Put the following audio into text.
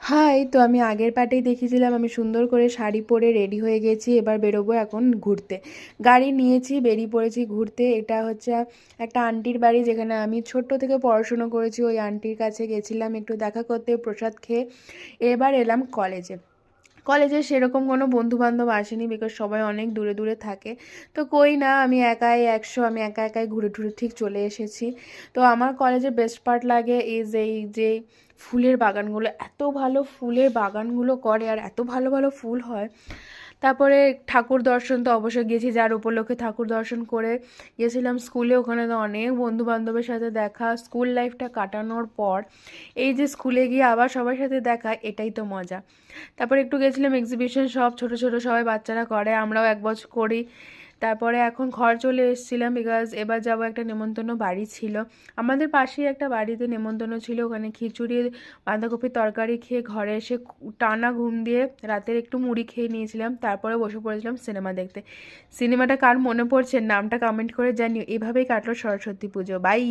High, তো আমি আগের পার্টেই দেখিয়েছিলাম আমি সুন্দর করে শাড়ি পরে রেডি হয়ে গেছি। এবার বেরোবো এখন ঘুরতে। গাড়ি নিয়েছি, বেরিয়ে পড়েছি ঘুরতে। এটা হচ্ছে একটা আন্টির বাড়ি, যেখানে আমি ছোট্ট থেকে পড়াশুনো করেছি। ওই আন্টির কাছে গেছিলাম একটু দেখা করতে, প্রসাদ খেয়ে এবার এলাম কলেজে। কলেজে সেরকম কোনো বন্ধুবান্ধব আসেনি, বিকজ সবাই অনেক দূরে দূরে থাকে। তো কই না, আমি একাই আমি একা একাই ঘুরে ঘুরে ঠিক চলে এসেছি। তো আমার কলেজের বেস্ট পার্ট লাগে এই যে ফুলের বাগানগুলো, এত ভালো ফুলের বাগানগুলো করে আর এত ভালো ভালো ফুল হয়। তারপরে ঠাকুর দর্শন তো অবশ্যই গেছি, যার উপলক্ষে ঠাকুর দর্শন করে গেছিলাম স্কুলে। ওখানে তো অনেক বন্ধু বান্ধবের সাথে দেখা, স্কুল লাইফটা কাটানোর পর এই যে স্কুলে গিয়ে আবার সবার সাথে দেখা, এটাই তো মজা। তারপরে একটু গেছিলাম এক্সিবিশন, সব ছোট ছোট সবাই বাচ্চারা করে, আমরাও এক বছর করি। তারপরে এখন ঘর চলে এসেছিলাম, বিকজ এবার যাব একটা নেমন্তন্ন বাড়ি ছিল। আমাদের পাশেই একটা বাড়িতে নেমন্তন্ন ছিল, ওখানে খিচুড়ি বাঁধাকপির তরকারি খেয়ে ঘরে এসে টানা ঘুম দিয়ে রাতের একটু মুড়ি খেয়ে নিয়েছিলাম। তারপরে বসে পড়েছিলাম সিনেমা দেখতে। সিনেমাটা কার মনে পড়ছে নামটা কমেন্ট করে জানিও। এভাবেই কাটলো সরস্বতী পুজো। বাই।